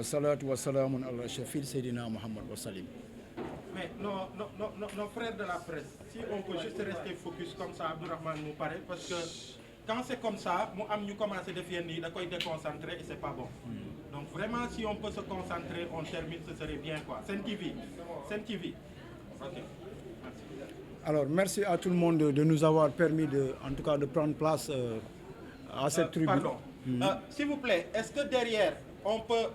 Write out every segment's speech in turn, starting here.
salatu wa salamun ala shafil Seydina Muhammad wa salim. Mais nos frères de la presse, si on peut juste rester focus comme ça, Abdourahmane nous paraît, parce que quand c'est comme ça, nous commençons à défier, nous sommes déconcentrés et c'est pas bon. Donc vraiment, si on peut se concentrer, on termine, ce serait bien quoi. Sen TV. Ok. Merci. Alors, merci à tout le monde de nous avoir permis en tout cas de prendre place à cette tribune. Pardon. S'il vous plaît, est-ce que derrière, on peut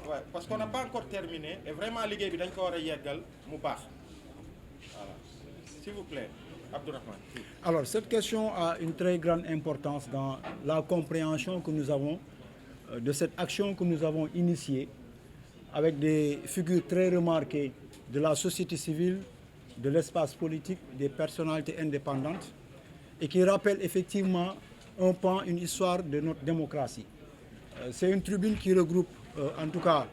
ouais, parce qu'on n'a pas encore terminé et vraiment l'idée bi dañ ko wara yeggal mu baax. Voilà. S'il vous plaît, Abdourahmane. Alors, cette question a une très grande importance dans la compréhension que nous avons de cette action que nous avons initiée avec des figures très remarquées de la société civile, de l'espace politique, des personnalités indépendantes et qui rappelle effectivement un pan, une histoire de notre démocratie. C'est une tribune qui regroupe en tout cas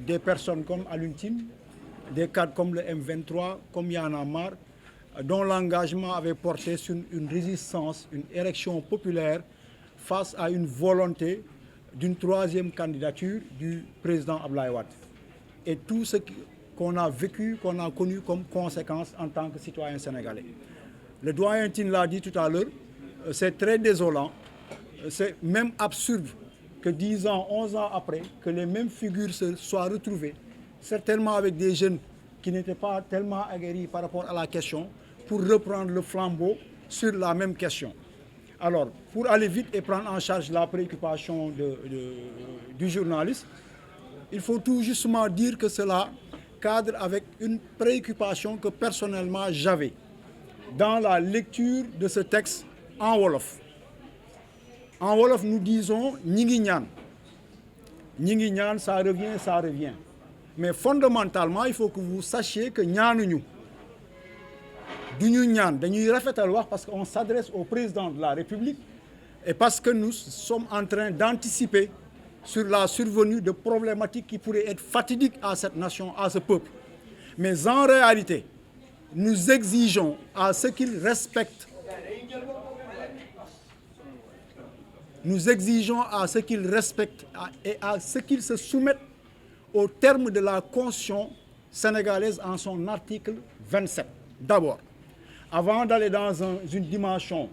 des personnes comme Alioune Tine, des cadres comme le M23, comme Y'en a marre, dont l'engagement avait porté sur une résistance, une érection populaire face à une volonté d'une troisième candidature du président Abdoulaye Wade. Et tout ce qu'on a vécu, qu'on a connu comme conséquence en tant que citoyen sénégalais. Le doyen Tine l'a dit tout à l'heure, c'est très désolant, c'est même absurde que 10 ans, 11 ans après, que les mêmes figures se soient retrouvées, certainement avec des jeunes qui n'étaient pas tellement aguerris par rapport à la question, pour reprendre le flambeau sur la même question. Alors, pour aller vite et prendre en charge la préoccupation du journaliste, il faut tout justement dire que cela cadre avec une préoccupation que personnellement j'avais dans la lecture de ce texte en Wolof. En Wolof, nous disons Ñingi ñaan. Ñingi ñaan, ça revient. Mais fondamentalement, il faut que vous sachiez que ñaanuñu. Duñu ñaan, dañuy rafetal wax parce qu'on s'adresse au président de la République et parce que nous sommes en train d'anticiper sur la survenue de problématiques qui pourraient être fatidiques à cette nation, à ce peuple. Mais en réalité, nous exigeons à ce qu'ils respectent et à ce qu'ils se soumettent au terme de la Constitution sénégalaise en son article 27. D'abord, avant d'aller dans une dimension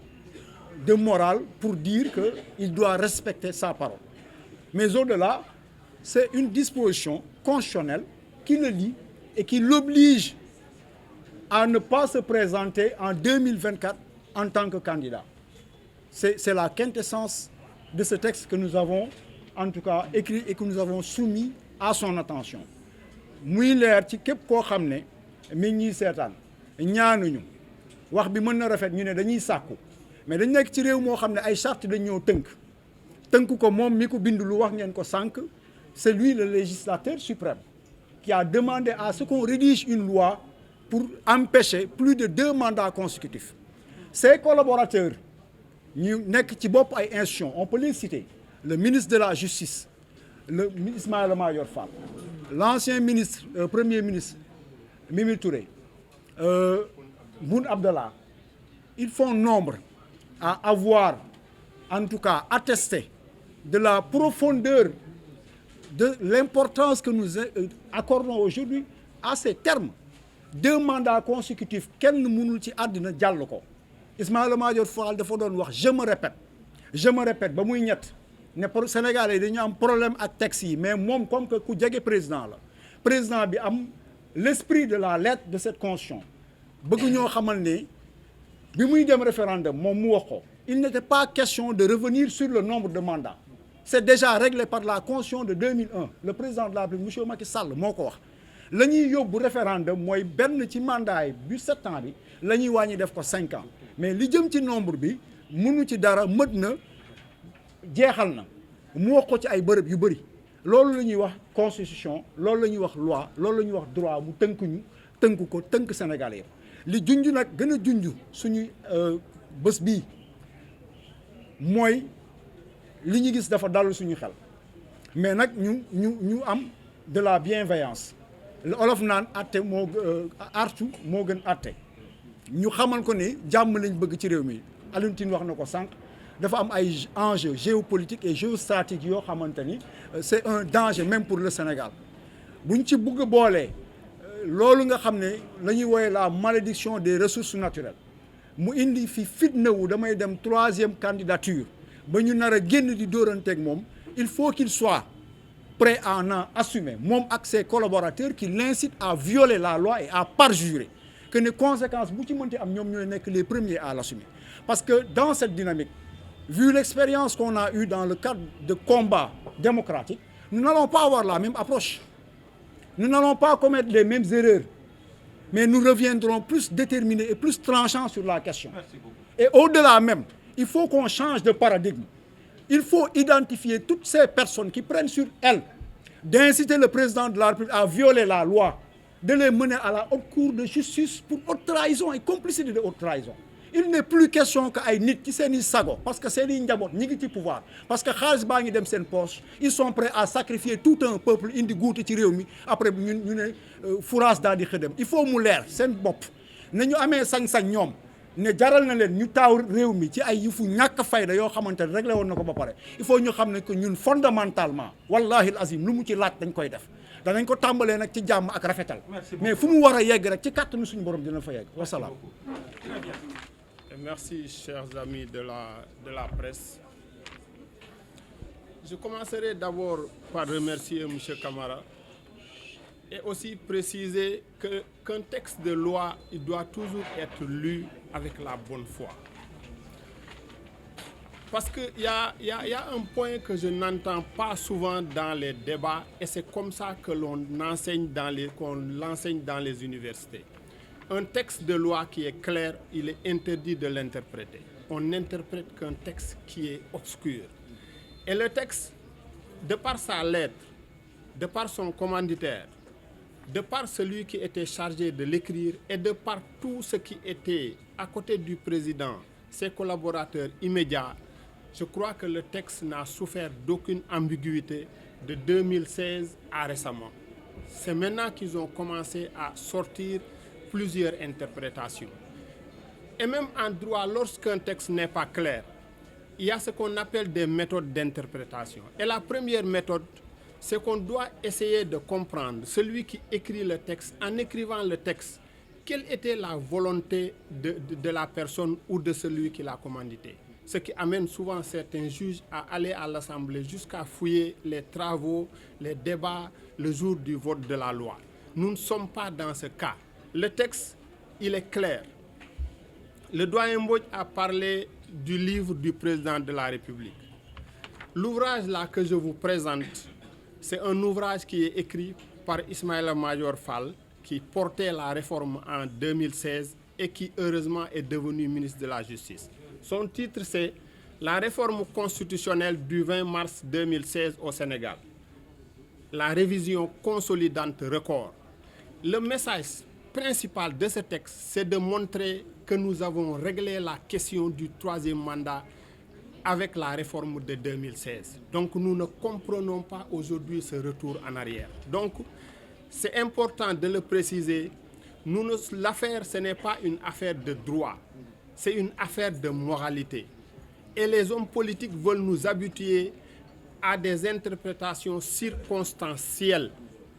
de morale pour dire qu'il doit respecter sa parole. Mais au-delà, c'est une disposition constitutionnelle qui le lie et qui l'oblige à ne pas se présenter en 2024 en tant que candidat. C'est la quintessence de ce texte que nous avons en tout cas écrit et que nous avons soumis à son attention. Muy leer ci képp koo xam ne mi ngi ñuy seetaan ñaanuñu wax bi mën na rafet ñu ne dañuy sàkku mais dañ nekk ci réew moo xam ne ay charte dañ ñoo tënk ko moom mi ko bind lu wax ngeen ko sànq c'est lui le législateur suprême qui a demandé à ce qu'on rédige une loi pour empêcher plus de 2 mandats consécutifs. Ses collaborateurs ñu nekk ci bopp ay institutions on peut les citer le ministre de la Justice le Ismaïla Madior Fall l'ancien ministre premier ministre Mimi Touré Boun Abdallah, ils font nombre à avoir en tout cas attesté de la profondeur de l'importance que nous accordons aujourd'hui à ces termes. 2 mandats consécutifs kenn mënul ci àddina jàll ko Ismaïla Madior Fall dafa doon wax je me répète ba muy ñett ne pour Sénégalais dañu am problème ak texte yi mais moom comme que ku jege président la président bi am l'esprit de la lettre de cette constitution bëgg ñoo xamal ne bi muy dem référendum moom mu wax ko il n'était pas question de revenir sur le nombre de mandats c'est déjà réglé par la constitution de 2001 le président de la République monsieur Macky Sall moo ko wax la ñuy yóbbu référendum mooy benn ci mandat yi bu 7 ans bi la ñuy wàññi def ko 5 ans mais li jëm ci nombre bi mënu ci dara mët na jeexal na mu wax ko ci ay bërëb yu bëri loolu la ñuy wax constitution loolu la ñuy wax loi loolu la ñuy wax droit mu tënk Sénégalais li junj nag gën a junj suñu bés bii mooy li ñu gis dafa dallu suñu xel mais nag ñu am de la bienveillance olof naan atte moo artu moo gën atte ñu xamal ko ne jàmm lañ bëgg ci réew mi Alioune Tine wax na ko sànq dafa am ay enjeux géopolitiques et géostratégiques yoo xamante ni c'est un danger même pour le Sénégal bu ñu ci bëgg a boolee loolu nga xam ne la ñuy woowee la malédiction des ressources naturelles mu indi fi fitna wu damay dem 3e candidature ba ñu nar a génn di dóoranteeg moom il faut qu'il soit prêt à en assumer moom ak ses collaborateurs qui l'incitent à violer la loi et à parjurer que ne conséquences bu ci mënti am ñoom ñooy nekk les premiers à l'assumer parce que dans cette dynamique vu l'expérience qu'on a eue dans le cadre de combats démocratiques nous n'allons pas avoir la même approche nous n'allons pas commettre les mêmes erreurs mais nous reviendrons plus déterminés et plus tranchants sur la question. Merci beaucoup. Et au-delà même il faut qu'on change de paradigme il faut identifier toutes ces personnes qui prennent sur elles d'inciter le président de la République à violer la loi de les mener à la haute cour de justice pour haute trahison et complicité de haute trahison. Il n'est plus question que ay nit ci seeni sago parce que seeni njaboot ñi ngi ci pouvoir parce que xaalis baa ngi dem seen poche ils sont prêts à sacrifier tout un peuple indi guute ci réew mi après ñu ne fourage daal di xëdem il faut mu leer seen bopp nañu amee sañ-sañ ñoom ne jaral na leen ñu taaw réew mi ci ay yëfu ñàkk fayda yoo xamante ne réglé woon na ko ba pare il faut ñu xam ne que ñun fondamentalement wallahi al azim lu mu ci laaj dañ koy def danañ ko tàmbalee nag ci jàmm ak rafetal mais fu mu war a yegg rek ci kàttanu suñu borom dina fa yegg wasalaam. Merci, chers amis de la presse. Je commencerai d'abord par remercier M. Camara et aussi préciser qu'un texte de loi, il doit toujours être lu avec la bonne foi. Parce qu'il y a un point que je n'entends pas souvent dans les débats et c'est comme ça que qu'on l'enseigne dans les universités. Un texte de loi qui est clair, il est interdit de l'interpréter. On n'interprète qu'un texte qui est obscur. Et le texte, de par sa lettre, de par son commanditaire, de par celui qui était chargé de l'écrire et de par tout ce qui était à côté du président, ses collaborateurs immédiats, je crois que le texte n'a souffert d'aucune ambiguïté de 2016 à récemment. C'est maintenant qu'ils ont commencé à sortir plusieurs interprétations. Et même en droit, lorsqu'un texte n'est pas clair, il y a ce qu'on appelle des méthodes d'interprétation. Et la première méthode, c'est qu'on doit essayer de comprendre celui qui écrit le texte, en écrivant le texte, quelle était la volonté de la personne ou de celui qui l'a commandité. Ce qui amène souvent certains juges à aller à l'Assemblée jusqu'à fouiller les travaux, les débats, le jour du vote de la loi. Nous ne sommes pas dans ce cas. Le texte, il est clair. Le doyen Mbodj a parlé du livre du président de la République. L'ouvrage là que je vous présente, c'est un ouvrage qui est écrit par Ismaïla Madior Fall, qui portait la réforme en 2016 et qui heureusement est devenu ministre de la Justice. Son titre, c'est « La réforme constitutionnelle du 20 mars 2016 au Sénégal. La révision consolidante record ». Le message principal de ce texte, c'est de montrer que nous avons réglé la question du troisième mandat avec la réforme de 2016. Donc nous ne comprenons pas aujourd'hui ce retour en arrière. Donc c'est important de le préciser. L'affaire, ce n'est pas une affaire de droit, c'est une affaire de moralité. Et les hommes politiques veulent nous habituer à des interprétations circonstancielles.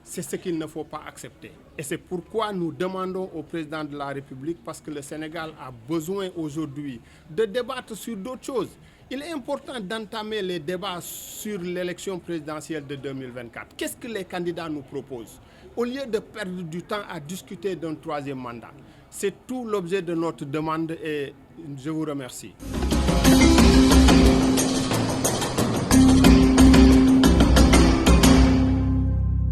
C'est ce qu'il ne faut pas accepter. Et c'est pourquoi nous demandons au président de la République, parce que le Sénégal a besoin aujourd'hui de débattre sur d'autres choses. Il est important d'entamer les débats sur l'élection présidentielle de 2024. Qu'est-ce que les candidats nous proposent? Au lieu de perdre du temps à discuter d'un troisième mandat. C'est tout l'objet de notre demande et je vous remercie.